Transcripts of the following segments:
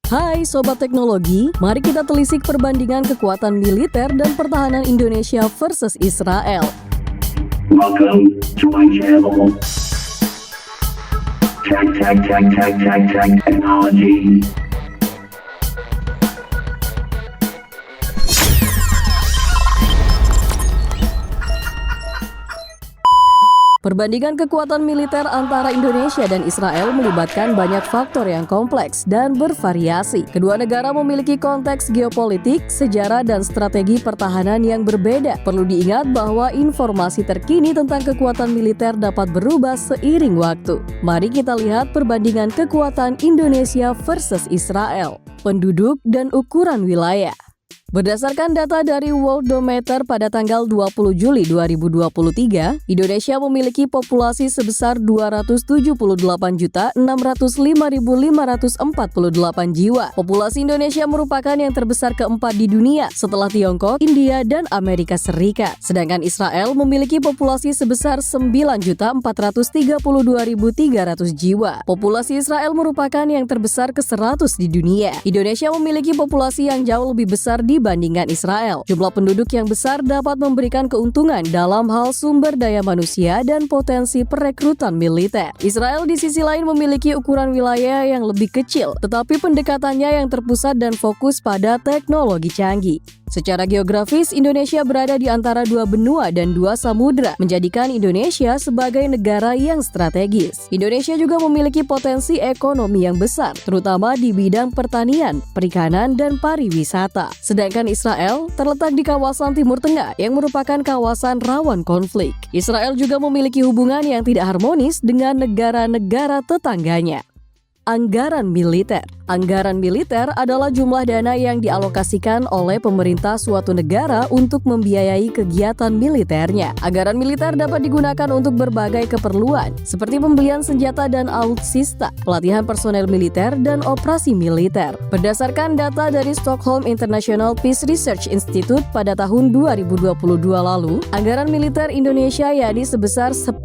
Hai Sobat Teknologi, mari kita telisik perbandingan kekuatan militer dan pertahanan Indonesia versus Israel. Welcome to my channel. Tech Technology. Perbandingan kekuatan militer antara Indonesia dan Israel melibatkan banyak faktor yang kompleks dan bervariasi. Kedua negara memiliki konteks geopolitik, sejarah, dan strategi pertahanan yang berbeda. Perlu diingat bahwa informasi terkini tentang kekuatan militer dapat berubah seiring waktu. Mari kita lihat perbandingan kekuatan Indonesia versus Israel. Penduduk dan ukuran wilayah. Berdasarkan data dari Worldometer pada tanggal 20 Juli 2023, Indonesia memiliki populasi sebesar 278.605.548 jiwa. Populasi Indonesia merupakan yang terbesar keempat di dunia setelah Tiongkok, India, dan Amerika Serikat. Sedangkan Israel memiliki populasi sebesar 9.432.300 jiwa. Populasi Israel merupakan yang terbesar ke-100 di dunia. Indonesia memiliki populasi yang jauh lebih besar dibandingkan Israel. Jumlah penduduk yang besar dapat memberikan keuntungan dalam hal sumber daya manusia dan potensi perekrutan militer. Israel di sisi lain memiliki ukuran wilayah yang lebih kecil, tetapi pendekatannya yang terpusat dan fokus pada teknologi canggih. Secara geografis, Indonesia berada di antara dua benua dan dua samudra, menjadikan Indonesia sebagai negara yang strategis. Indonesia juga memiliki potensi ekonomi yang besar, terutama di bidang pertanian, perikanan, dan pariwisata. Sedangkan Israel terletak di kawasan Timur Tengah yang merupakan kawasan rawan konflik. Israel juga memiliki hubungan yang tidak harmonis dengan negara-negara tetangganya. Anggaran militer. Anggaran militer adalah jumlah dana yang dialokasikan oleh pemerintah suatu negara untuk membiayai kegiatan militernya. Anggaran militer dapat digunakan untuk berbagai keperluan, seperti pembelian senjata dan alutsista, pelatihan personel militer, dan operasi militer. Berdasarkan data dari Stockholm International Peace Research Institute pada tahun 2022 lalu, anggaran militer Indonesia yakni sebesar 10,7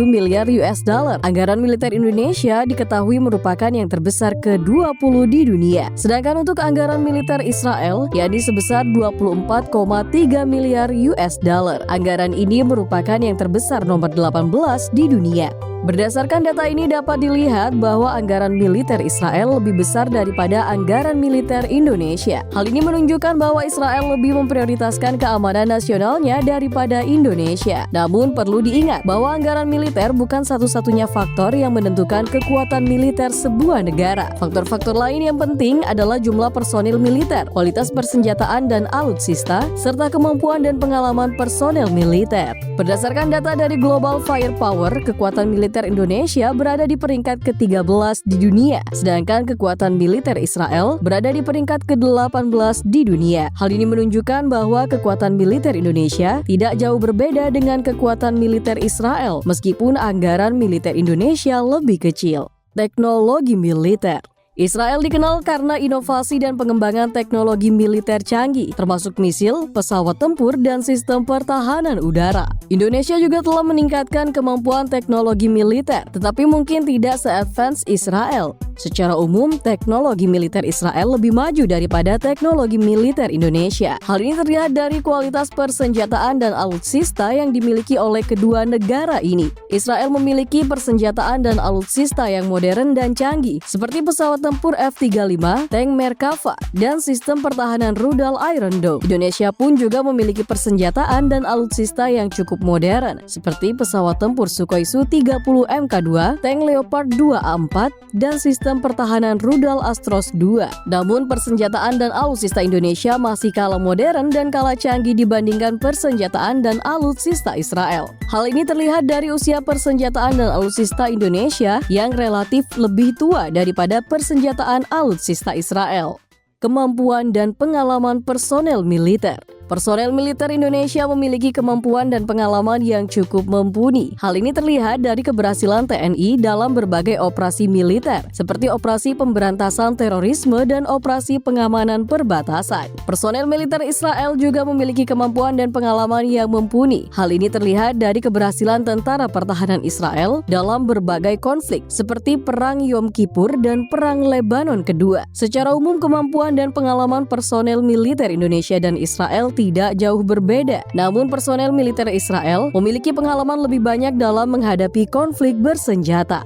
miliar US dollar. Anggaran militer Indonesia diketahui merupakan yang terbesar ke-20 di dunia. Sedangkan untuk anggaran militer Israel, yakni sebesar 24,3 miliar US dollar. Anggaran ini merupakan yang terbesar nomor 18 di dunia. Berdasarkan data ini dapat dilihat bahwa anggaran militer Israel lebih besar daripada anggaran militer Indonesia. Hal ini menunjukkan bahwa Israel lebih memprioritaskan keamanan nasionalnya daripada Indonesia. Namun perlu diingat bahwa anggaran militer bukan satu-satunya faktor yang menentukan kekuatan militer sebuah negara. Faktor-faktor lain yang penting adalah jumlah personil militer, kualitas persenjataan dan alutsista, serta kemampuan dan pengalaman personel militer. Berdasarkan data dari Global Firepower, kekuatan militer Indonesia berada di peringkat ke-13 di dunia, sedangkan kekuatan militer Israel berada di peringkat ke-18 di dunia. Hal ini menunjukkan bahwa kekuatan militer Indonesia tidak jauh berbeda dengan kekuatan militer Israel, meskipun anggaran militer Indonesia lebih kecil. Teknologi militer. Israel dikenal karena inovasi dan pengembangan teknologi militer canggih, termasuk misil, pesawat tempur, dan sistem pertahanan udara. Indonesia juga telah meningkatkan kemampuan teknologi militer, tetapi mungkin tidak se-advance Israel. Secara umum, teknologi militer Israel lebih maju daripada teknologi militer Indonesia. Hal ini terlihat dari kualitas persenjataan dan alutsista yang dimiliki oleh kedua negara ini. Israel memiliki persenjataan dan alutsista yang modern dan canggih, seperti pesawat tempur F-35, tank Merkava, dan sistem pertahanan rudal Iron Dome. Indonesia pun juga memiliki persenjataan dan alutsista yang cukup modern, seperti pesawat tempur Sukhoi Su-30 Mk2, tank Leopard 2A4, dan sistem pertahanan rudal Astros 2. Namun persenjataan dan alutsista Indonesia masih kalah modern dan kalah canggih dibandingkan persenjataan dan alutsista Israel. Hal ini terlihat dari usia persenjataan dan alutsista Indonesia yang relatif lebih tua daripada persenjataan alutsista Israel. Kemampuan dan pengalaman personel militer. Personel militer Indonesia memiliki kemampuan dan pengalaman yang cukup mumpuni. Hal ini terlihat dari keberhasilan TNI dalam berbagai operasi militer, seperti operasi pemberantasan terorisme dan operasi pengamanan perbatasan. Personel militer Israel juga memiliki kemampuan dan pengalaman yang mumpuni. Hal ini terlihat dari keberhasilan tentara pertahanan Israel dalam berbagai konflik, seperti Perang Yom Kippur dan Perang Lebanon Kedua. Secara umum, kemampuan dan pengalaman personel militer Indonesia dan Israel tidak jauh berbeda. Namun personel militer Israel memiliki pengalaman lebih banyak dalam menghadapi konflik bersenjata.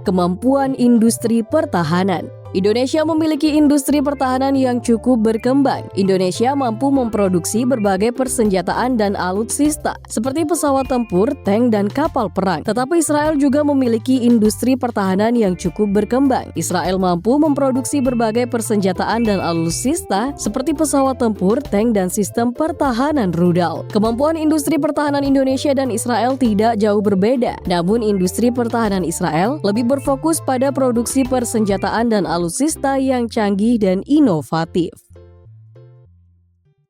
Kemampuan industri pertahanan. Indonesia memiliki industri pertahanan yang cukup berkembang. Indonesia mampu memproduksi berbagai persenjataan dan alutsista, seperti pesawat tempur, tank, dan kapal perang. Tetapi Israel juga memiliki industri pertahanan yang cukup berkembang. Israel mampu memproduksi berbagai persenjataan dan alutsista, seperti pesawat tempur, tank, dan sistem pertahanan rudal. Kemampuan industri pertahanan Indonesia dan Israel tidak jauh berbeda. Namun industri pertahanan Israel lebih berfokus pada produksi persenjataan dan alutsista yang canggih dan inovatif.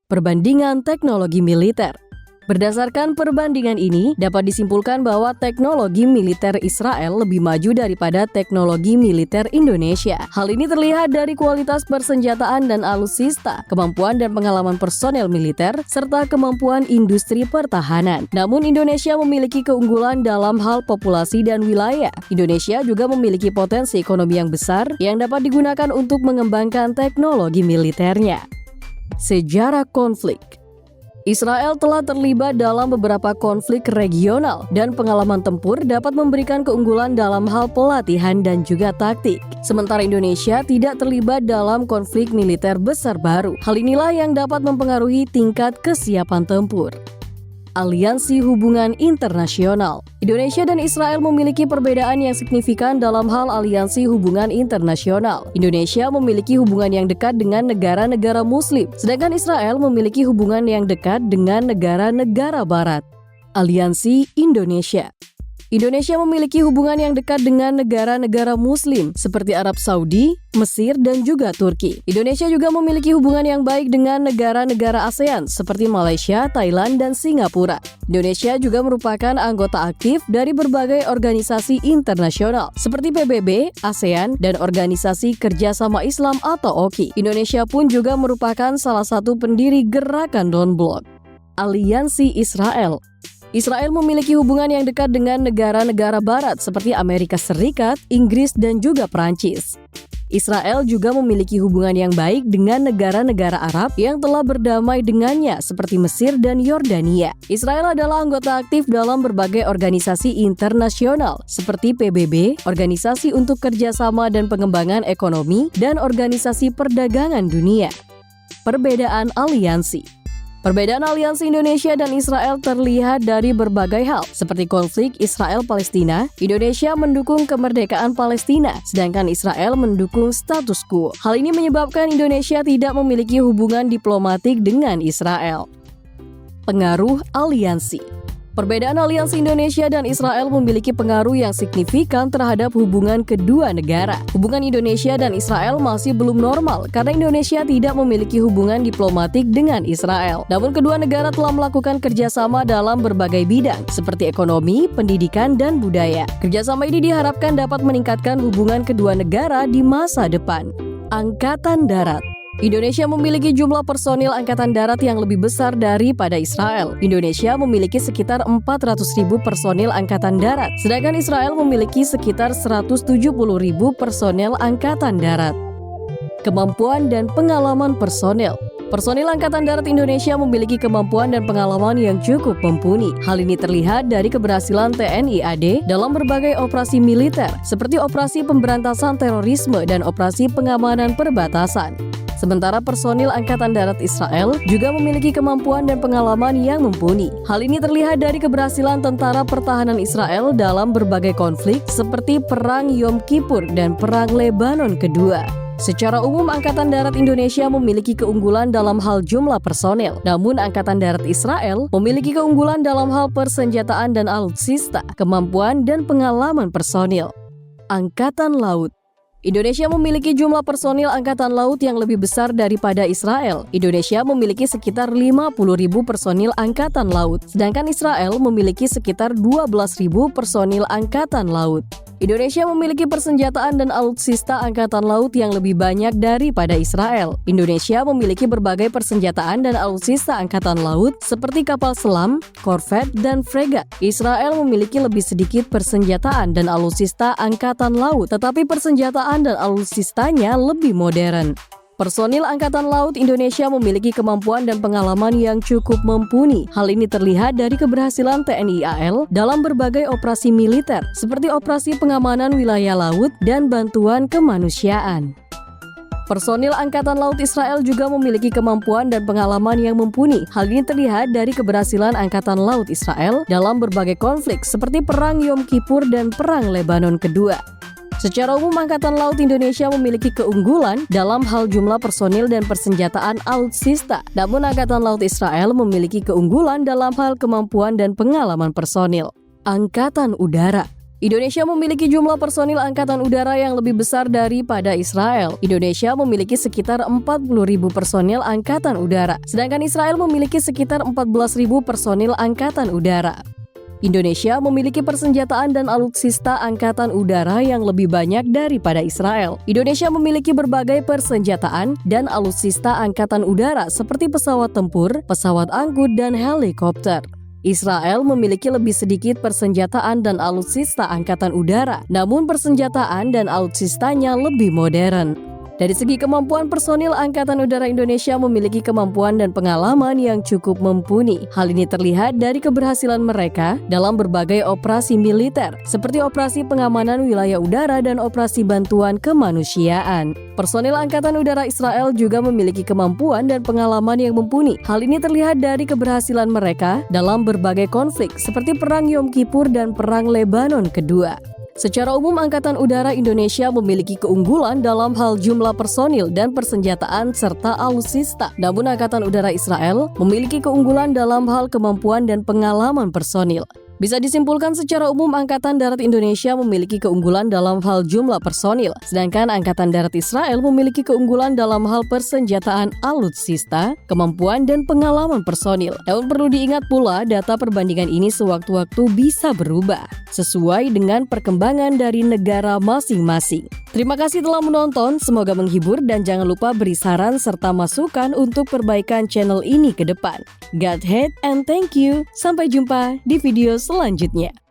Perbandingan teknologi militer. Berdasarkan perbandingan ini, dapat disimpulkan bahwa teknologi militer Israel lebih maju daripada teknologi militer Indonesia. Hal ini terlihat dari kualitas persenjataan dan alutsista, kemampuan dan pengalaman personel militer, serta kemampuan industri pertahanan. Namun Indonesia memiliki keunggulan dalam hal populasi dan wilayah. Indonesia juga memiliki potensi ekonomi yang besar yang dapat digunakan untuk mengembangkan teknologi militernya. Sejarah konflik. Israel telah terlibat dalam beberapa konflik regional dan pengalaman tempur dapat memberikan keunggulan dalam hal pelatihan dan juga taktik. Sementara Indonesia tidak terlibat dalam konflik militer besar baru. Hal inilah yang dapat mempengaruhi tingkat kesiapan tempur. Aliansi hubungan internasional. Indonesia dan Israel memiliki perbedaan yang signifikan dalam hal aliansi hubungan internasional. Indonesia memiliki hubungan yang dekat dengan negara-negara Muslim, sedangkan Israel memiliki hubungan yang dekat dengan negara-negara Barat. Aliansi Indonesia. Indonesia memiliki hubungan yang dekat dengan negara-negara Muslim seperti Arab Saudi, Mesir, dan juga Turki. Indonesia juga memiliki hubungan yang baik dengan negara-negara ASEAN seperti Malaysia, Thailand, dan Singapura. Indonesia juga merupakan anggota aktif dari berbagai organisasi internasional seperti PBB, ASEAN, dan Organisasi Kerjasama Islam atau OKI. Indonesia pun juga merupakan salah satu pendiri Gerakan Non-Blok. Aliansi Israel. Israel memiliki hubungan yang dekat dengan negara-negara barat seperti Amerika Serikat, Inggris, dan juga Prancis. Israel juga memiliki hubungan yang baik dengan negara-negara Arab yang telah berdamai dengannya seperti Mesir dan Yordania. Israel adalah anggota aktif dalam berbagai organisasi internasional seperti PBB, Organisasi untuk Kerjasama dan Pengembangan Ekonomi, dan Organisasi Perdagangan Dunia. Perbedaan aliansi. Perbedaan aliansi Indonesia dan Israel terlihat dari berbagai hal, seperti konflik Israel-Palestina. Indonesia mendukung kemerdekaan Palestina, sedangkan Israel mendukung status quo. Hal ini menyebabkan Indonesia tidak memiliki hubungan diplomatik dengan Israel. Pengaruh aliansi. Perbedaan aliansi Indonesia dan Israel memiliki pengaruh yang signifikan terhadap hubungan kedua negara. Hubungan Indonesia dan Israel masih belum normal karena Indonesia tidak memiliki hubungan diplomatik dengan Israel. Namun kedua negara telah melakukan kerjasama dalam berbagai bidang seperti ekonomi, pendidikan, dan budaya. Kerjasama ini diharapkan dapat meningkatkan hubungan kedua negara di masa depan. Angkatan Darat. Indonesia memiliki jumlah personil angkatan darat yang lebih besar daripada Israel. Indonesia memiliki sekitar 400.000 personil angkatan darat, sedangkan Israel memiliki sekitar 170.000 personil angkatan darat. Kemampuan dan pengalaman personil. Personil Angkatan Darat Indonesia memiliki kemampuan dan pengalaman yang cukup mumpuni. Hal ini terlihat dari keberhasilan TNI AD dalam berbagai operasi militer, seperti operasi pemberantasan terorisme dan operasi pengamanan perbatasan. Sementara personil Angkatan Darat Israel juga memiliki kemampuan dan pengalaman yang mumpuni. Hal ini terlihat dari keberhasilan tentara pertahanan Israel dalam berbagai konflik seperti Perang Yom Kippur dan Perang Lebanon Kedua. Secara umum, Angkatan Darat Indonesia memiliki keunggulan dalam hal jumlah personel. Namun, Angkatan Darat Israel memiliki keunggulan dalam hal persenjataan dan alutsista, kemampuan dan pengalaman personil. Angkatan Laut. Indonesia memiliki jumlah personil angkatan laut yang lebih besar daripada Israel. Indonesia memiliki sekitar 50.000 personil angkatan laut, sedangkan Israel memiliki sekitar 12.000 personil angkatan laut. Indonesia memiliki persenjataan dan alutsista angkatan laut yang lebih banyak daripada Israel. Indonesia memiliki berbagai persenjataan dan alutsista angkatan laut seperti kapal selam, korvet, dan fregat. Israel memiliki lebih sedikit persenjataan dan alutsista angkatan laut, tetapi persenjataan dan alutsistanya lebih modern. Personil Angkatan Laut Indonesia memiliki kemampuan dan pengalaman yang cukup mumpuni. Hal ini terlihat dari keberhasilan TNI AL dalam berbagai operasi militer, seperti operasi pengamanan wilayah laut dan bantuan kemanusiaan. Personil Angkatan Laut Israel juga memiliki kemampuan dan pengalaman yang mumpuni. Hal ini terlihat dari keberhasilan Angkatan Laut Israel dalam berbagai konflik, seperti Perang Yom Kippur dan Perang Lebanon Kedua. Secara umum, Angkatan Laut Indonesia memiliki keunggulan dalam hal jumlah personil dan persenjataan alutsista. Namun, Angkatan Laut Israel memiliki keunggulan dalam hal kemampuan dan pengalaman personil. Angkatan Udara Indonesia memiliki jumlah personil angkatan udara yang lebih besar daripada Israel. Indonesia memiliki sekitar 40.000 personil angkatan udara, sedangkan Israel memiliki sekitar 14.000 personil angkatan udara. Indonesia memiliki persenjataan dan alutsista angkatan udara yang lebih banyak daripada Israel. Indonesia memiliki berbagai persenjataan dan alutsista angkatan udara seperti pesawat tempur, pesawat angkut, dan helikopter. Israel memiliki lebih sedikit persenjataan dan alutsista angkatan udara, namun persenjataan dan alutsistanya lebih modern. Dari segi kemampuan, personil Angkatan Udara Indonesia memiliki kemampuan dan pengalaman yang cukup mumpuni. Hal ini terlihat dari keberhasilan mereka dalam berbagai operasi militer, seperti operasi pengamanan wilayah udara dan operasi bantuan kemanusiaan. Personil Angkatan Udara Israel juga memiliki kemampuan dan pengalaman yang mumpuni. Hal ini terlihat dari keberhasilan mereka dalam berbagai konflik, seperti Perang Yom Kippur dan Perang Lebanon Kedua. Secara umum, Angkatan Udara Indonesia memiliki keunggulan dalam hal jumlah personil dan persenjataan serta alutsista. Namun, Angkatan Udara Israel memiliki keunggulan dalam hal kemampuan dan pengalaman personil. Bisa disimpulkan secara umum, Angkatan Darat Indonesia memiliki keunggulan dalam hal jumlah personil, sedangkan Angkatan Darat Israel memiliki keunggulan dalam hal persenjataan alutsista, kemampuan, dan pengalaman personil. Namun perlu diingat pula, data perbandingan ini sewaktu-waktu bisa berubah, sesuai dengan perkembangan dari negara masing-masing. Terima kasih telah menonton, semoga menghibur dan jangan lupa beri saran serta masukan untuk perbaikan channel ini ke depan. God hate and thank you. Sampai jumpa di video selanjutnya.